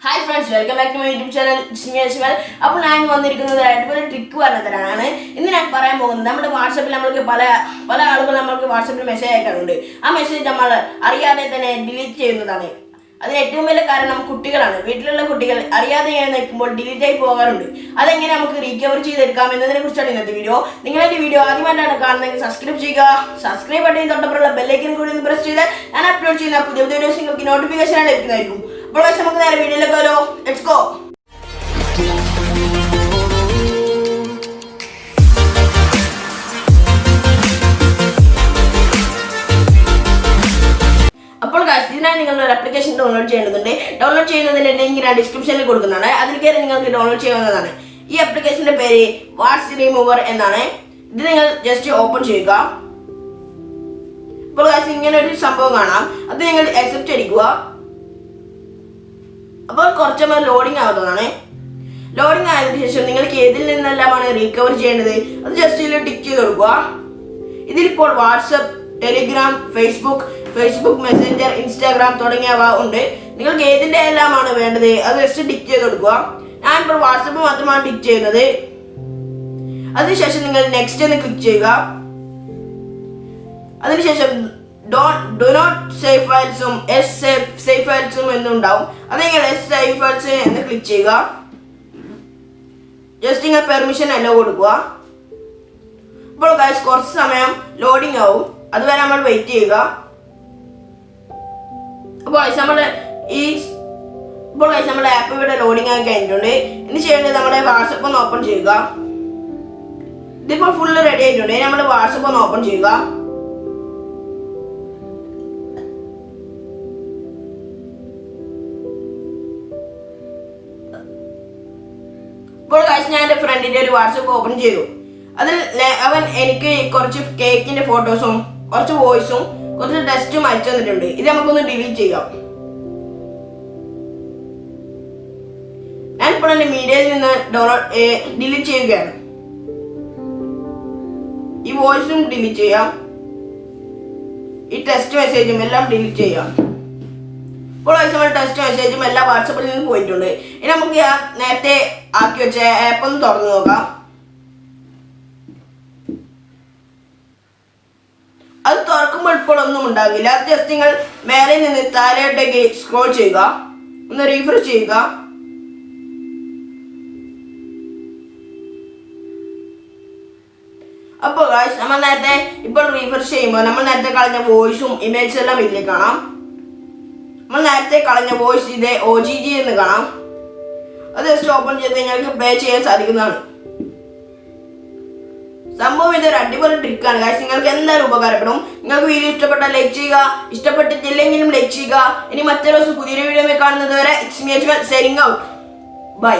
Hi friends, welcome back to my YouTube channel. It's me as well. അപ്പോൾ ഞാൻ വന്നിരിക്കുന്നത് അടിപൊളി ട്രിക്ക് പറഞ്ഞതരാണ്. ഇന്ന് ഞാൻ പറയാൻ പോകുന്നത് നമ്മുടെ വാട്സാപ്പിൽ നമുക്ക് പല ആളുകൾ നമുക്ക് വാട്സാപ്പിൽ മെസ്സേജ് അയക്കാറുണ്ട്. ആ മെസ്സേജ് നമ്മൾ അറിയാതെ തന്നെ ഡിലീറ്റ് ചെയ്യുന്നതാണ്. അതിന് ഏറ്റവും വലിയ കാരണം കുട്ടികളാണ്. വീട്ടിലുള്ള കുട്ടികൾ അറിയാതെ ഇങ്ങനെ നിൽക്കുമ്പോൾ ഡിലീറ്റ് ആയി പോകാറുണ്ട്. അതെങ്ങനെ നമുക്ക് റീകവർ ചെയ്തെടുക്കാം എന്നതിനെ കുറിച്ചാണ് ഇന്നത്തെ വീഡിയോ. നിങ്ങൾ എൻ്റെ വീഡിയോ ആദ്യമായിട്ടാണ് കാണുന്നതെങ്കിൽ സബ്സ്ക്രൈബ് ചെയ്യുക. സബ്സ്ക്രൈബ് ബട്ടൺ തൊട്ടപ്പുറമുള്ള ബെല്ലൈക്കൻ കൂടി ഒന്ന് പ്രസ് ചെയ്താൽ ഞാൻ അപ്ലോഡ് ചെയ്യുന്ന പുതിയ വീഡിയോസ് നിങ്ങൾക്ക് നോട്ടിഫിക്കേഷൻ ലഭിക്കുന്നതായിരിക്കും. അപ്പോൾ നമുക്ക് നേരെ വീഡിയോയിലേക്ക് വരോ. Let's go. അപ്പോൾ ഇതിനായി നിങ്ങൾ ഒരു ആപ്ലിക്കേഷൻ ഡൗൺലോഡ് ചെയ്യേണ്ടതുണ്ട്. ഡൗൺലോഡ് ചെയ്യുന്നതിന്റെ ലിങ്ക് ഞാൻ ഡിസ്ക്രിപ്ഷനിൽ കൊടുക്കുന്നതാണ്. അതിൽ കയറി നിങ്ങൾക്ക് ഡൗൺലോഡ് ചെയ്യാവുന്നതാണ്. ഈ ആപ്ലിക്കേഷന്റെ പേര് വാട്സ് റിമൂവർ എന്നാണ്. ഇത് നിങ്ങൾ ജസ്റ്റ് ഓപ്പൺ ചെയ്യുക. അപ്പോൾ ഇങ്ങനെ ഒരു സംഭവം കാണാം. അത് നിങ്ങൾ അക്സെപ്റ്റ് അടിക്കുക. അപ്പോൾ കുറച്ചൊന്ന് ലോഡിംഗ് ആവുന്നതാണ്. ലോഡിംഗ് ആയതിനു ശേഷം നിങ്ങൾക്ക് ഏതിൽ നിന്നെല്ലാമാണ് റീകവർ ചെയ്യേണ്ടത് അത് ജസ്റ്റ് ഇതിൽ ടിക്ക് ചെയ്ത് കൊടുക്കുക. ഇതിലിപ്പോൾ WhatsApp, Telegram, Facebook Messenger, Instagram തുടങ്ങിയവ ഉണ്ട്. നിങ്ങൾക്ക് ഏതിൻ്റെ എല്ലാമാണ് വേണ്ടത് അത് ജസ്റ്റ് ടിക്ക് ചെയ്ത് കൊടുക്കുക. ഞാനിപ്പോൾ വാട്സപ്പ് മാത്രമാണ് ടിക്ക് ചെയ്യുന്നത്. അതിനുശേഷം നിങ്ങൾ നെക്സ്റ്റ് എന്ന് ക്ലിക്ക് ചെയ്യുക. അതിനുശേഷം ഡു നോട്ട് സേവ് ഫയൽസും സേവ് ഫയൽസും എന്നുണ്ടാവും. അത് നിങ്ങൾ സേവ് ഫയൽസ് എന്ന് ക്ലിക്ക് ചെയ്യുക. ജസ്റ്റ് നിങ്ങൾ പെർമിഷൻ അല്ലോ കൊടുക്കുക. ഇപ്പോൾ കുറച്ച് സമയം ലോഡിംഗ് ആവും. അതുവരെ നമ്മൾ വെയിറ്റ് ചെയ്യുക. അപ്പോൾ നമ്മുടെ ആപ്പ് ഇവിടെ ലോഡിംഗ് ആയി കഴിഞ്ഞിട്ടുണ്ട്. ഇനി ചെയ്യേണ്ടത് നമ്മുടെ വാട്സപ്പ് ഒന്ന് ഓപ്പൺ ചെയ്യുക. ഇതിപ്പോൾ ഫുള്ള് റെഡി ആയിട്ടുണ്ട്. നമ്മുടെ വാട്സപ്പ് ഒന്ന് ഓപ്പൺ ചെയ്യുക. ഇപ്പോൾ ഞാൻ എൻ്റെ ഫ്രണ്ടിൻ്റെ ഒരു വാട്സപ്പ് ഓപ്പൺ ചെയ്തു. അതിൽ അവൻ എനിക്ക് കുറച്ച് കേക്കിൻ്റെ ഫോട്ടോസും കുറച്ച് വോയിസും കുറച്ച് ടെസ്റ്റും അയച്ചു തന്നിട്ടുണ്ട്. ഇത് നമുക്കൊന്ന് ഡിലീറ്റ് ചെയ്യാം. ഞാനിപ്പോൾ എൻ്റെ മീഡിയയിൽ നിന്ന് ഡിലീറ്റ് ചെയ്യുകയാണ്. ഈ വോയിസും ഡിലീറ്റ് ചെയ്യാം. ഈ ടെസ്റ്റ് മെസ്സേജും എല്ലാം ഡിലീറ്റ് ചെയ്യാം. ഇപ്പോൾ നമ്മൾ ടെസ്റ്റ് മെസ്സേജും എല്ലാം വാട്സപ്പിൽ നിന്ന് പോയിട്ടുണ്ട്. ഇനി നമുക്ക് നേരത്തെ ആക്കി വെച്ച ആപ്പ് ഒന്ന് തുറന്നു നോക്കാം. അത് തുറക്കുമ്പോൾ ഇപ്പോൾ ഒന്നും ഉണ്ടാകില്ല. അത് ജസ്റ്റ് നിങ്ങൾ മേലെ നിന്ന് താഴോട്ടേക്ക് സ്ക്രോൾ ചെയ്യുക. ഒന്ന് റീഫ്രഷ് ചെയ്യുക. അപ്പോൾ നമ്മൾ നേരത്തെ ഇപ്പോൾ റീഫ്രഷ് ചെയ്യുമ്പോൾ നമ്മൾ നേരത്തെ കളഞ്ഞ വോയിസും ഇമേജും എല്ലാം ഇതിൽ കാണാം. നമ്മൾ നേരത്തെ കളഞ്ഞ വോയിസ് ഇത് OGG എന്ന് കാണാം. അത് ജസ്റ്റ് ഓപ്പൺ ചെയ്ത് നിങ്ങൾക്ക് പ്ലേ ചെയ്യാൻ സാധിക്കുന്നതാണ്. സംഭവം ഇതൊരു അടിപൊളി ട്രിക്കാണ്. നിങ്ങൾക്ക് എന്തായാലും ഉപകാരപ്പെടും. നിങ്ങൾക്ക് വീഡിയോ ഇഷ്ടപ്പെട്ടാൽ ലൈക്ക് ചെയ്യുക. ഇഷ്ടപ്പെട്ടിട്ടില്ലെങ്കിലും ലൈക്ക് ചെയ്യുക. ഇനി മറ്റൊരു ദിവസം പുതിയൊരു വീഡിയോ കാണുന്നത് വരെ it's me signing out. By.